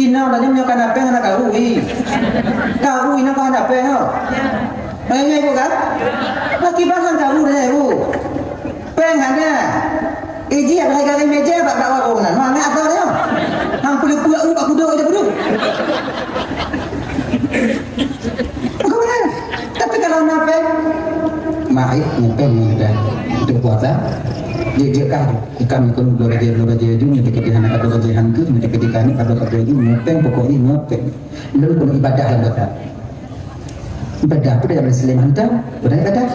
Ina tadi punya kanape anak kau ina kau kanape no. Ayah ibu kan? Laki bahang kau dah ibu. Penghana. Iji apa lagi meja tak bawa kau nan. Mana atau dia? Hang pulang upak kuda aja kudu. Kau mana? Tapi kalau nape? Maik nape muda. Itu puasa. Dia kan kami kan dua raja itu nanti ketika anak atau raja hantu nanti ketika ini atau raja itu ngopeng pokoknya ngopeng lalu pun ibadah lah kata ibadah apa dalam Islam hantu ibadah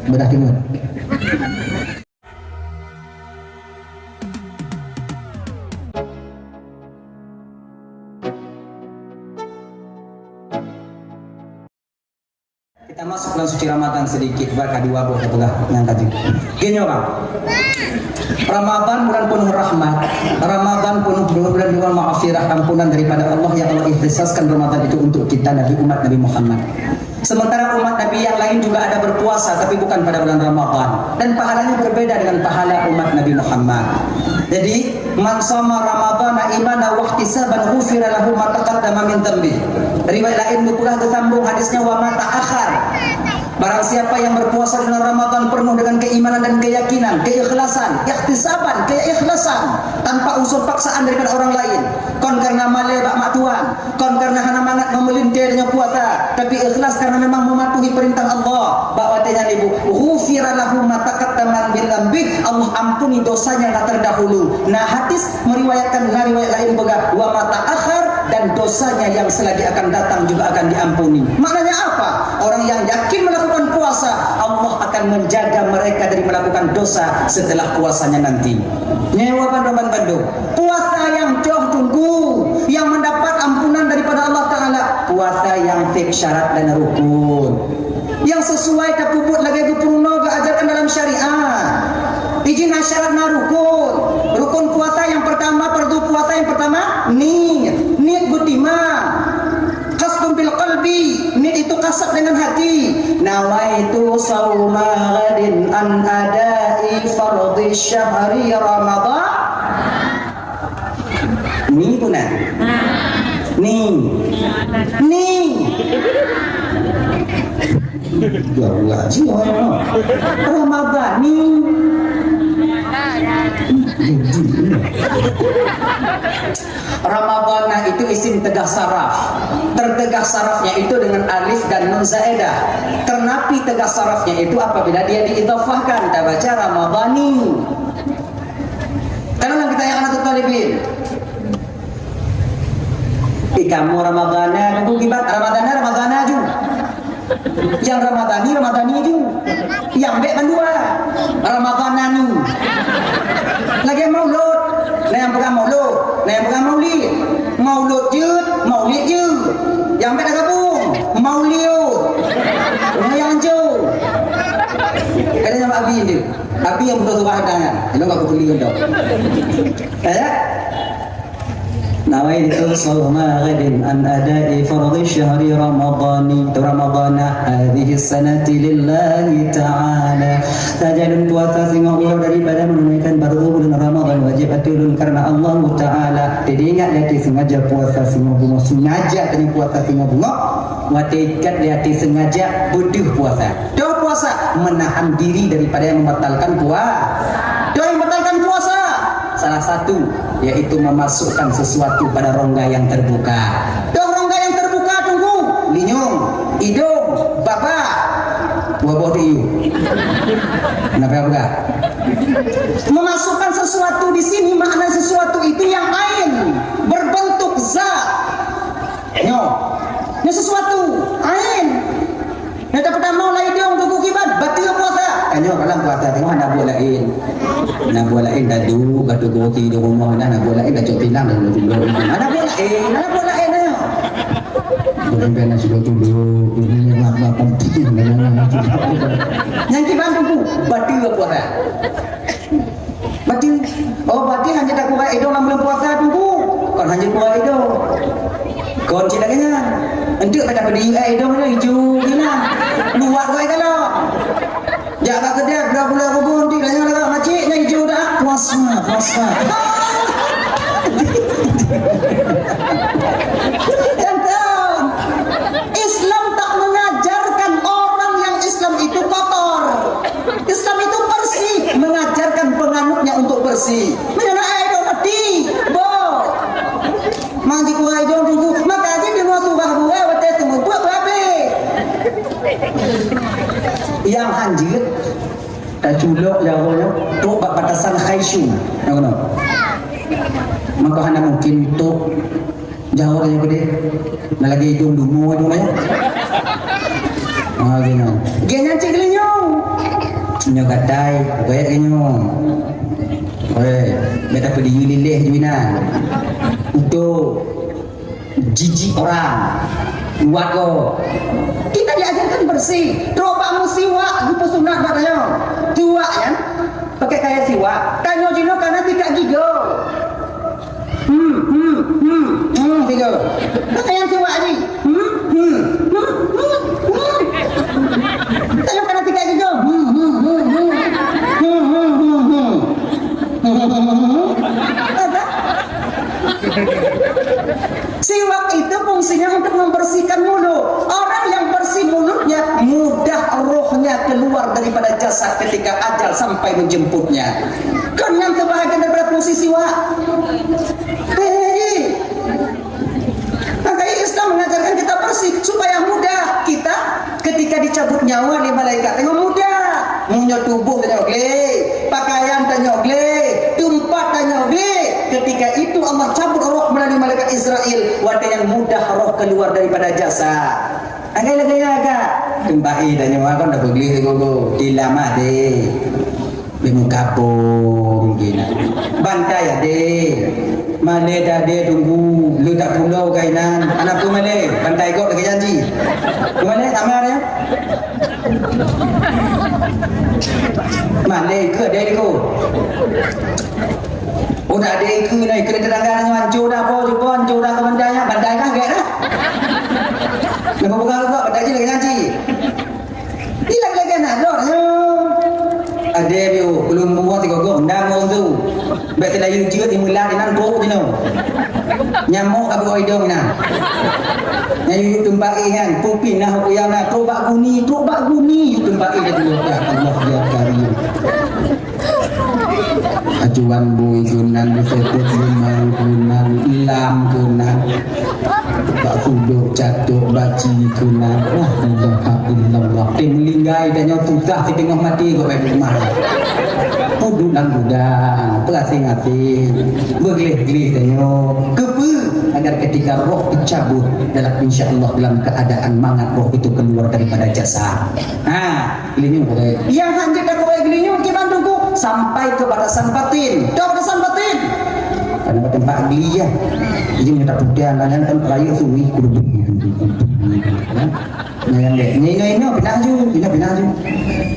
ibadah timur. Kita masuk bulan suci Ramadan sedikit bakal dua buah pegang ngangkat juga. Gini orang. Ramadan bulan penuh rahmat. Ramadan penuh bulan maghfirah, ampunan daripada Allah yang Allah ikhtisaskan Ramadan itu untuk kita Nabi umat Nabi Muhammad. Sementara umat Nabi yang lain juga ada berpuasa tapi bukan pada bulan Ramadan dan pahalanya berbeda dengan pahala umat Nabi Muhammad. Jadi man shoma ramadhana imanan wa ihtisaban ghufira lahu ma taqaddama min dhanbi. Riwayat lain pula tersambung hadisnya wa ma ta'akhir. Barang siapa yang berpuasa di bulan Ramadan penuh dengan keimanan dan keyakinan, keikhlasan, ihtisaban, keikhlasan tanpa unsur paksaan daripada orang lain. Kon karena male bak mak tuan, kon karena hana mangat memelintir dengan puasa, tapi ikhlas karena memang mematuhi perintah Allah. Bak watenya ibu, ghufira lahu ma taqaddama min dhanbi. Allah ampuni dosanya yang terdahulu. Nah, hadis meriwayatkan riwayat lain juga wa ma ta'akhir dan dosanya yang selagi akan datang juga akan diampuni. Maknanya apa? Orang yang yakin melakukan puasa, Allah akan menjaga mereka dari melakukan dosa setelah puasanya nanti. Nyewa Bandung. Puasa yang jauh tunggu, yang mendapat ampunan daripada Allah Ta'ala. Puasa yang fix syarat dan rukun, yang sesuai kapuput lagi gupurno diajarkan dalam syariat. Izin syarat na rukun. Rukun puasa yang pertama, fardu puasa yang pertama, niat butima. Qasdun bil qalbi, niat itu kasat dengan hati. Nawaitu shauma ghadin an adai fardhi syahri Ramadan. Ni punah. Ni. Ya Ramadan ni. Ramadan itu isim tegah saraf. Tertegah sarafnya itu dengan alif dan nun zaedah. Ternapi tegah sarafnya itu apabila dia diidhafahkan. Kita baca Ramadhani. Karena kita yang anak talibin. Kamu Ramadana, tunggu kibat Ramadana juga. Yang Ramadani juga. Yang bek bandua Ramadanani. Lagi maulud, nah yang bukan maulud, nah yang bukan maulid. Maulud maulid je. Yang bek dah gabung, maulid. Nah yang jauh. Kadang sama Abi je. Abi yang betul surah tangan. Kalau enggak aku beli untuk. Ya. Nawaitu shauma ghadin an adai fardhi syahri ramadhani ramadhana hadhihi sanati lillahi ta'ala. Tajalun puasa sing Allah daripada menunaikan fardu bulan Ramadan wajib atulun karena Allah Ta'ala. Jadi ingat hati sengaja puasa sing bunga sengaja dengan puasa sing bunga watikat di hati sengaja butuh puasa. Doa puasa menahan diri daripada yang membatalkan puasa. Doa yang membatalkan puasa salah satu yaitu memasukkan sesuatu pada rongga yang terbuka. Doh rongga yang terbuka tunggu linyung, hidung, baba, wabah diu. Kenapa? Memasukkan sesuatu di sini makna sesuatu itu yang ain berbentuk zat. Ini sesuatu ain. Yang pertama lah hidung tunggu kibat batil puasa. Kanyo kalau puasa tengok ada buat lain. Nak buat lain dah dulu kata goti di rumah dah nak buat lain dah cok pinang dah dulu. Ada buat lain dah. Bukan kena sudah dulu ini yang apa penting yang kita tunggu batil puasa. Batil. Oh batil hanya tak kuat itu dalam bulan puasa tunggu. Kan hanya kuat itu. Kon cina kena. Entuk pada berdiri itu mana hijau kena. Luar kau kalau. Jaga kedai bulan kebun di dalam lagi maciknya hijau dah puasa. tulok jawabnya tu batasan khaisyun ngono maka hana mungkin tu jawabnya gede na lagi hidung dungu itu namanya gini gini cik linyo nyo gatai kayak gini beta pedih lilih juina untuk jijik orang buat ko kita diajarkan bersih coba musiwa gitu sunat katanya tua kan pakai kayak siwa tanya jino karena tidak gigo tiga yang siwa ni tanya karena tidak gigo siwak itu fungsinya untuk membersihkan mulut. Orang yang bersih mulutnya mudah rohnya keluar daripada jasad ketika ajal sampai menjemputnya. Kan yang kebahagiaan daripada fungsi siwak. Makanya Islam mengajarkan kita bersih supaya mudah kita ketika dicabut nyawa oleh malaikat. Tengok mudah. Munyo tubuh tanya ogle, pakaian tanya ogle, tempat tanya ogle. Ketika itu Allah cabut roh melalui malaikat Israel, wadah yang mudah roh keluar daripada jasad. Agak-agak kembali tanya kan dah beli gogo dilama deh. Bemu kapung gina. Bantai ade. Male dah de tunggu ledak pulau kainan. Anak tu male, bantai kau dekat janji. Tu male tamar ya. Male ke dia ko. Udah ada ke naik ke terangkan dengan jodoh apa jupon jodoh ke bandai kah gak dah. Nama bukan kok bandai je lagi janji. Ini lagi nak dor. Ada dia belum buat tiga gong ndang tu. Baik dah you jeut imula dinan go you know. Nyamuk abu oidong nah. Yang tumpai kan puping nah uyang nah tobak guni tumpai dia dulu ya Allah ya karim. Ajuan bui gunan disetet limang gunan ilam gunan Pak Kudo jatuh baci gunan wah alhamdulillah melinggai dan nyawa susah si tengah mati kau baik rumah puduk dan gudang pelasing-asing bergelih-gelih dan nyawa kepe agar ketika roh dicabut dalam insyaAllah dalam keadaan mangat roh itu keluar daripada jasad gelinyung yang hanjir dan kau gelinyung gimana sampai ke batasan batin. Batasan batin. Karena tempat geli ya. Jadi minta putihan dan kan pelayu suwi kudu. Yang dek. Ini pindah ju.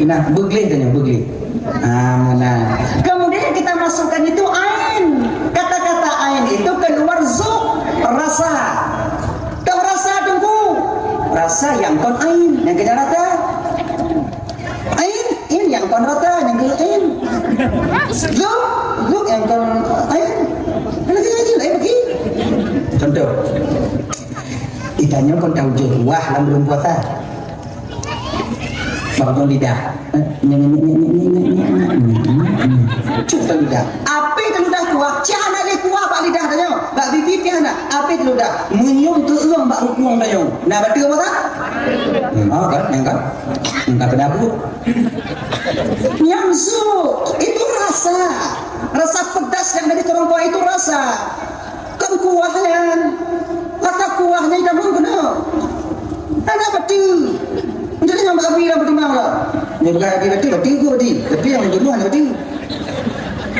Pindah begli tanya begli. Mana. Kemudian kita masukkan itu ain. Kata-kata ain itu keluar zuk rasa. Tahu rasa tunggu. Rasa yang kon ain yang kita rata. Ain yang kon rata yang ke ain. Zuk yang kon ain. Lagi lagi. Contoh. Ditanya kon tahu wah dalam belum puasa. Bangun lidah. Cuba lidah. Apa itu lidah kuah? Cahana le kuah bak lidah tanya. Bak pipi piana. Apa itu lidah? Menyum tu uang bak rukuang tanya. Nak batu apa tak? Kan, yang kan. Enggak kena apa. Nyamsu itu rasa. Rasa pedas yang dari orang tua itu rasa. Kan kuahnya. Kata kuahnya tidak mungkin. Ada betul. Jadi yang api yang bagaimana lah? Yang api betul gua tapi yang dulu hanya betul.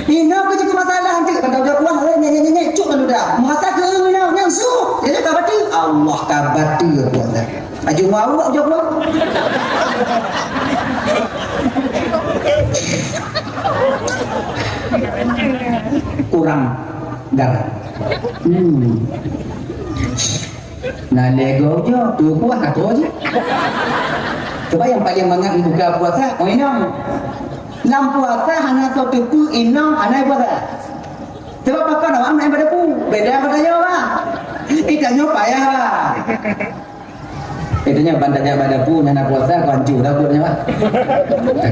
Ini apa jadi masalah nanti kalau dia kuah nyanyi cuk kan udah. Masa ke yang su. Jadi tak betul. Allah kabatul puasa. Aju mau aja pulang. Kurang darah. Nah lego je, tu puas kata je. Coba yang paling banyak buka puasa, inang. Lam puasa hanya tu tepu inang, anai puasa. Coba pakai nama anai pada pu, beda pada Jawa. Ikannya payah lah. Itanya bandanya pada pu, nana puasa kancur dah punya pak.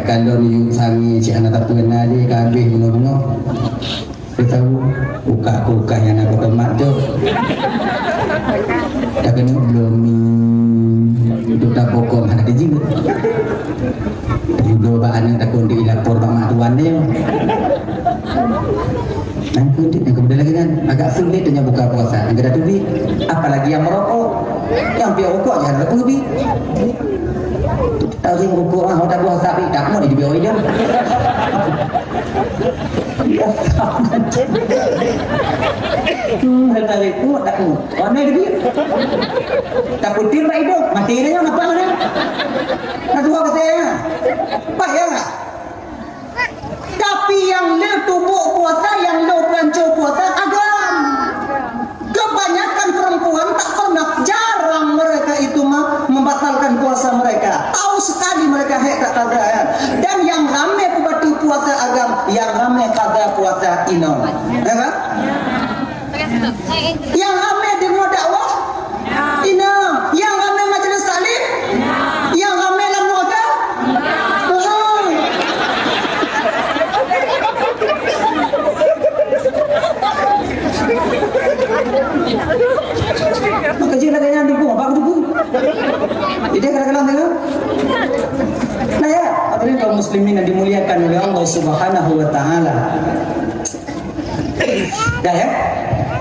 Kalau ni sangi si anak tak pernah di kabeh bunuh-bunuh. Kita tahu buka yang nak berkemat tu. Dah kena belum ni duduk dah pokok ada di jiwa. Juga baan tak kundi lapor bang tuan dia. Nang kundi kemudian lagi kan agak sulit dengan buka puasa. Negara tu bi, apalagi yang merokok, yang piak rokok jangan lepas bi. Tahu sih rokok orang tak puasa bi tak mau di biar dia. Hal tadi tu tak mau. Mana dia? Tak putih tak hidup, mati dia apa mana? Nak dua saya. Pak ya. Tapi yang le tubuh puasa, yang le pelancar puasa agam. Kebanyakan perempuan tak pernah, jarang mereka itu membatalkan puasa mereka. Tahu sekali mereka tak kada ya. Dan yang ramai pebatu puasa agam, yang ramai kada puasa inom. Ya kan? Yang ramai dengar dakwah inom, yang ramai majlis taklim, yang ramai dalam neraka. Kecil lagi yang dibuat apa tu? Ini kadang-kadang tengok. Nah ya, hadirin kaum muslimin yang dimuliakan oleh Allah Subhanahu wa taala. Dah ya.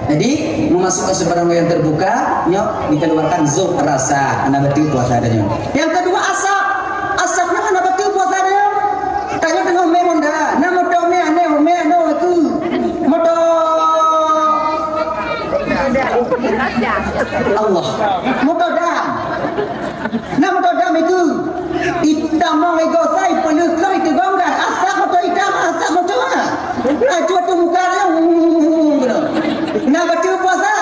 Jadi memasukkan sebarang yang terbuka, nyok dikeluarkan zuk rasa, anda betul puasa adanya. Yang kedua asap, asapnya anda betul puasa adanya. Tanya dengan memang dah, nama tahu me ane me no aku, motor. Allah, motor dah, nama motor dah itu. Hitam mau ego saya perlu kau itu gongga, asap motor hitam, asap motor mana? Cuba tu muka dia. Nak baca puasa?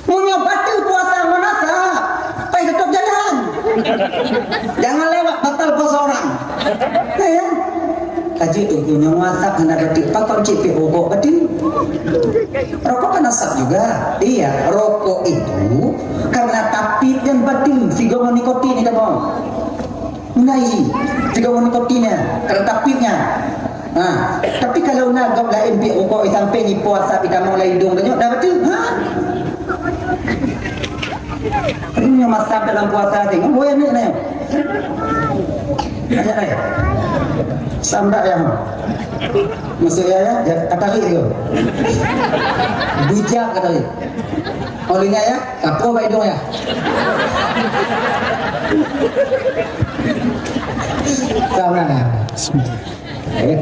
Punya baca puasa mana sah? Pai tutup jalan. Jangan lewat batal puasa orang. Ya. Kaji tu punya WhatsApp hendak baca pakau CP rokok berarti. Rokok kan asap juga. Iya, rokok itu karena tapit dan batin sigama nikotin itu bang. Menai sigama nikotinnya karena tapitnya. Tapi kalau nak gap lain pi rokok sampai ni puasa pi kamu lain hidung tanya dah betul. Ini masab dalam puasa tengok boleh ni ni. Ada ai. Samdak yang masuk ya kata lagi tu. Bijak kata lagi. Olehnya ya, kapo baik hidung ya. Sama ya.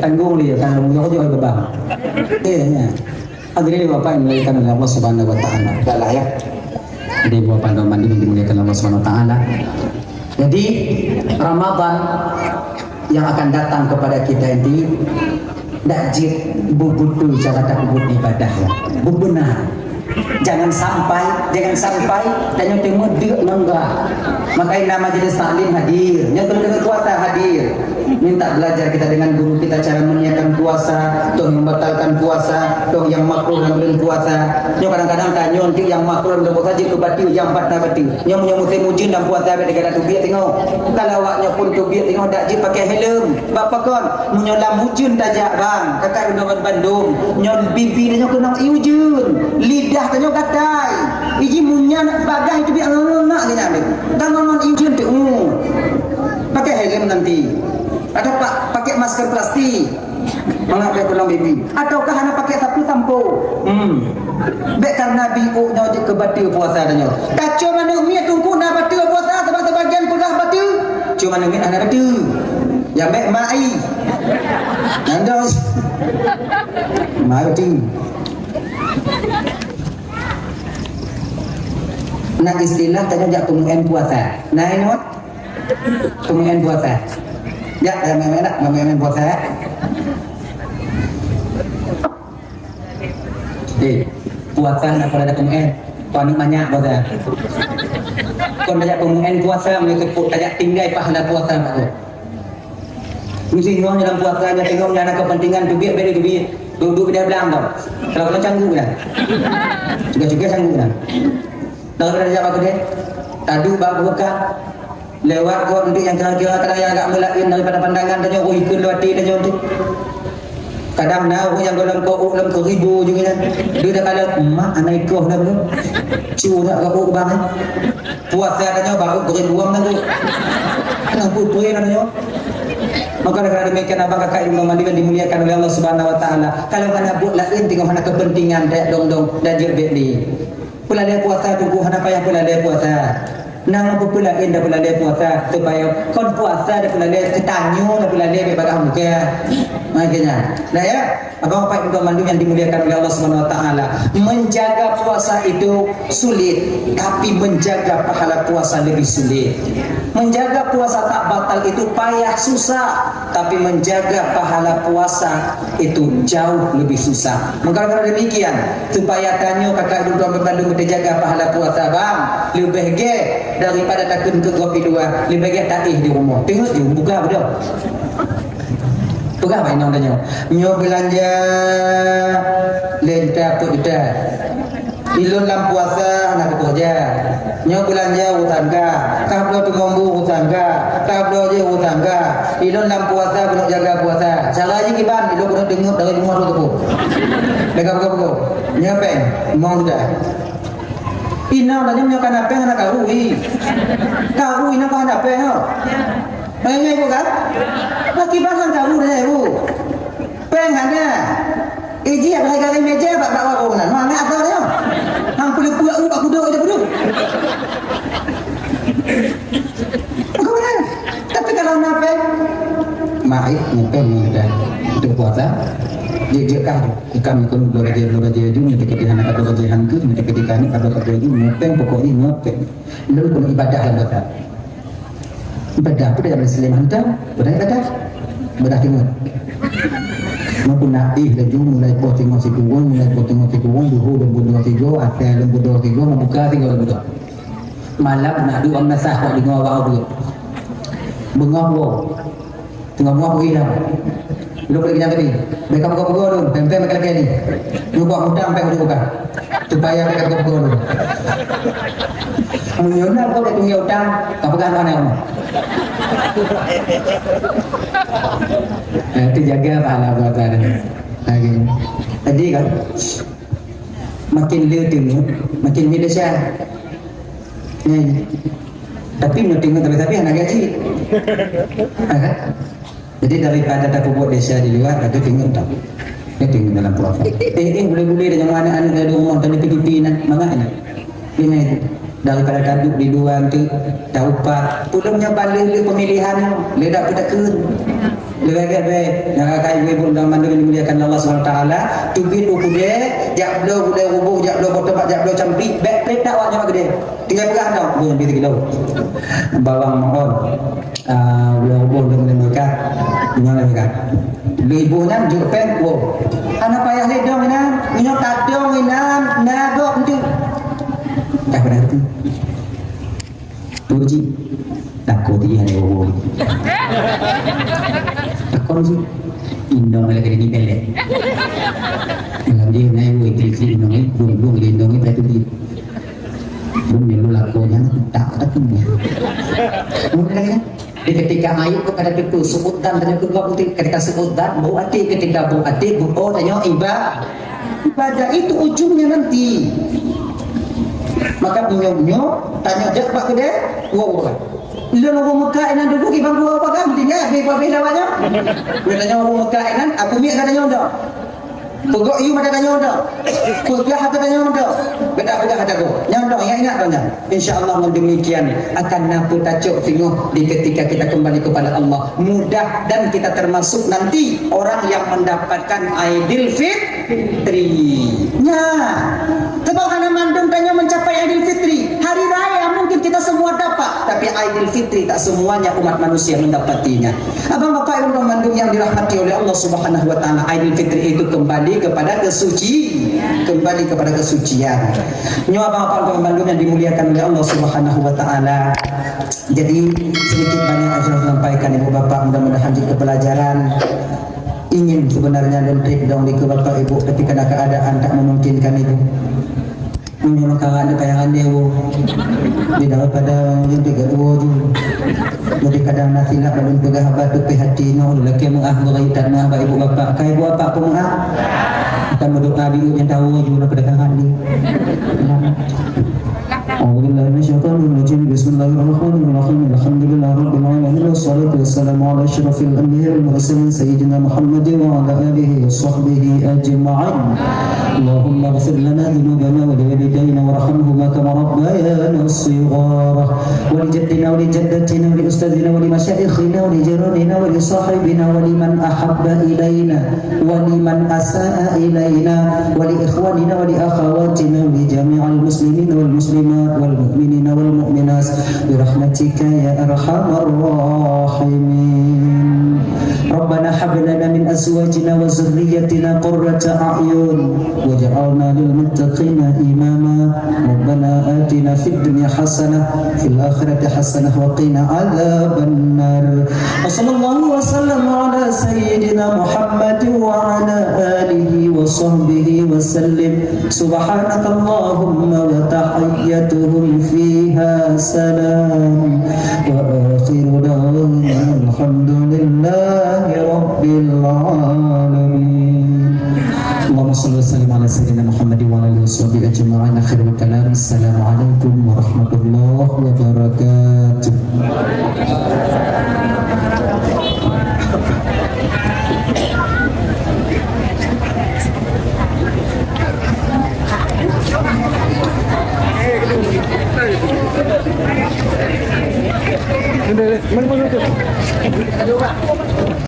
Tanggung dia kan punya kerja beban. Ya. Hadirin Bapak yang dimuliakan oleh Allah Subhanahu wa taala. Baiklah ya. Jadi Bapak dan Mandi yang dimuliakan oleh Allah Subhanahu wa taala. Jadi Ramadan yang akan datang kepada kita ini dakjir bubutu cara tak bubut ibadah ya. Benar. Jangan sampai dan yang tengok dia enggak. Makanya nama majelis taklim hadir, yang terkena puasa hadir. Minta belajar kita dengan guru kita cara menyiapkan puasa, toh membatalkan puasa, toh yang makruh dan belum puasa. Nyo kadang-kadang tanya nanti yang makruh dan puasa je ke batil, yang empat dah batil. Nyo punya musim mujin dan puasa ada negara tu biar tengok. Kalau awaknya pun tu biar tengok dak je pakai helm. Bapa kon munyo lam mujin tajak bang. Kakak udah Bandung, nyo bibi dia nyo kena iujun. Lidah tanya katai. Iji munya bagai itu biar nak dia ambil. Dan ngomong iujun tu. Pakai helm nanti. Atau pakai masker plastik. Mengapai pulang baby. Ataukah hanya pakai sapu sampo. Baik karena biu nya ke batil puasa nya. Tak cuma nak mi tunggu nak batil puasa sebab sebagian sudah batil. Cuma nak mi anak batil. Ya baik mai. Anda mai batil. Nak istilah tanya jak pengen puasa. Nah ini what? Pengen puasa. Ya, memang puasa. Puasa nak pada pengen. Kau ni banyak puasa. Kau banyak pengen puasa, mereka tajak tinggal pahala puasa aku. Mesti nyonya dalam puasanya tengok ada kepentingan tu biar beda tu biar. Duduk dia bilang tau. Kalau kau canggung dah. Juga canggung dah. Kalau kita jawab aku dia. Tadu bab buka. Lewat kau untuk yang kira-kira yang agak melain daripada pandangan tanya oh ikut lewati tanya tu. Kadang na yang dalam ko ribu juga kan. Dia dah kala mak anak ikoh dah tu. Cu nak kau bang. Puasa katanya baru beribuang kan tu. Kenapa putui katanya. Maka kerana demikian abang kakak Ibnu Mandikan dimuliakan oleh Allah Subhanahu wa taala. Kalau kana buat lain tengok hana kepentingan dak dong dan jerbet ni. Pula dia puasa tu hana payah pula dia puasa. Nang pula indah pula dia puasa supaya kon puasa dah pula dia ketanyu dah pula dia bebas muka. Makanya. Nah ya, abang Pak Ibnu Mandikan yang dimuliakan oleh Allah Subhanahu wa taala, menjaga puasa itu sulit, tapi menjaga pahala puasa lebih sulit. Menjaga puasa tak batal itu payah susah, tapi menjaga pahala puasa itu jauh lebih susah. Maka kalau demikian, supaya tanya kakak duduk Bandung menjaga pahala puasa bang, lebih baik daripada takun ke kopi dua, lebih baik takih di rumah. Tengok tu buka betul. Buka apa inang tanya? Nyo belanja lenta put dah. Ilun lam puasa nak kerja. Nyo belanja utangga, kablo tengombu utangga, kablo je utangga. Ilun lam puasa benak jaga puasa. Cara je kiban, ilun benak dengar dari rumah tu. Lega-lega. Nyo peng, mau dah. Inang tanya nyo kan apa nak karui. Karui nak kan apa ha? Pengen ibu kan? Laki bahan kamu dah ibu. Pengennya. Iji apa harga meja bak bawa orang. Mana asal dia? Hang perlu buat ubah kudo aja kudo. Bagaimana? Tapi kalau nape? Mai mungkin mudah. Untuk puasa. Dia kah kami kan belajar itu nanti ketika anak atau belajar itu nanti ketika ini atau itu mungkin pokoknya mungkin. Lalu kalau ibadah yang betul. Ibadah apa dalam Islam hantar? Ibadah timur. Maupun naih laju mulai potong si kuwon, duhu dan bodoh tiga, akhir dan bodoh tiga, membuka tiga bodoh. Malam nak dua nasah kau di ngawak tu. Bengawak, tengah buah pergi dah. Lu pergi jangan tadi. Mereka buka tu, pempek mereka lagi ni. Lu buat hutang pempek tu buka. Supaya mereka buka tu. Menyolah kau dah tunggu hutang, kau pegang mana kamu? Itu jaga pahala puasa lagi. Tadi kan makin tengok, makin dahsyat. Tapi nak tengok tapi anak gaji. Jadi daripada tak buat desa di luar, ada tengok tak. Dia tengok dalam puasa. Boleh-boleh dengan mana anak dari rumah tadi pergi-pergi mana? Ini itu. Daripada kaduk di dua tu tahu pak pulangnya balik pemilihan ledak pada ke lebih nak kai ibu dan mandu dimuliakan Allah Subhanahu wa taala tubit ukude jakdo bude rubuh jakdo botok jakdo campi back tak awaknya gede tinggal perah dah boleh di kilo bawang mohon rubuh dengan mereka nyala mereka ibunya juga pen anak payah ledong ina minyak tadong ina nagok tu tak benar tu. Tuji, takut dia ni orang. Takut sih. Indong lagi ni pelek. Kalau dia naik ikut indong ni, bung indong ni betul dia. Bung ni lu lakunya tak ni. Mungkin lagi kan? Ketika ayat kepada itu sebut dan tanya kedua ketika sebut dan bau hati ketika bau hati bau tanya ibadah itu ujungnya nanti. Maka punya tanya jak pak kedai wow lu orang Mekah ini duduk di bangku apa kan tinggal di bawah banyak tanya orang Mekah ini aku mi katanya ndak pokok you ada tanya ndak kuliah ada tanya ndak beda-beda ada go ndak yang ingat tanya insyaallah demikian akan nampu tajuk tengok di ketika kita kembali kepada Allah mudah dan kita termasuk nanti orang yang mendapatkan Aidil Fitri sebab karena mandung tanya mencapai Aidil Fitri hari raya mungkin kita semua dapat tapi Aidil Fitri tak semuanya umat manusia mendapatinya. Abang bapak ibu mandung yang dirahmati oleh Allah Subhanahu wa taala Aidil Fitri itu kembali kepada kesucian. Nyo abang bapak ibu mandung yang dimuliakan oleh Allah Subhanahu wa taala. Jadi sedikit banyak yang saya sampaikan ibu bapak mudah-mudahan jadi pelajaran. Ingin sebenarnya dan trip dong di ke bapak ibu tapi karena keadaan tak memungkinkan itu. Punya makanan kayangan dewo. Di daripada yang tiga dua tu. Jadi kadang nasi nak belum pegah batu hati no lelaki mengah berkaitan dengan ibu bapa. Kai ibu bapa aku mengah. Kita berdoa biu yang tahu juga kedatangan ni. أعوذ بالله من الشيطان الرجيم بسم الله الرحمن الرحيم الحمد لله رب العالمين والصلاة والسلام على أشرف الأنبياء والمرسلين سيدنا محمد وعلى آله وصحبه أجمعين اللهم اغفر لنا ذنوبنا ولوالدينا وارحمهما كما ربيانا صغارا ولجدنا ولجدتنا ولأستاذنا ولمشايخنا ولجيراننا ولصاحبنا ولمن أحب إلينا ولمن أساء إلينا ولإخواننا ولأخواتنا ولجميع المسلمين والمسلمات والمؤمنين والمؤمنات برحمتك يا أرحم الراحمين ربنا هب لنا من أزواجنا وذريتنا قرة أعين واجعلنا للمتقين إماما ربنا آتنا في الدنيا حسنة في الآخرة حسنة وقنا عذاب النار وصلى الله وسلم على سيدنا محمد وعلى آله وصحبه وسلم سبحانك اللهم وتحيتهم فيها سلام وآخر دعوانا الحمد لله رب العالمين اللهم صل وسلم على سيدنا محمد وعلى اله وصحبه اجمعين خير الكلام السلام عليكم ورحمه الله وبركاته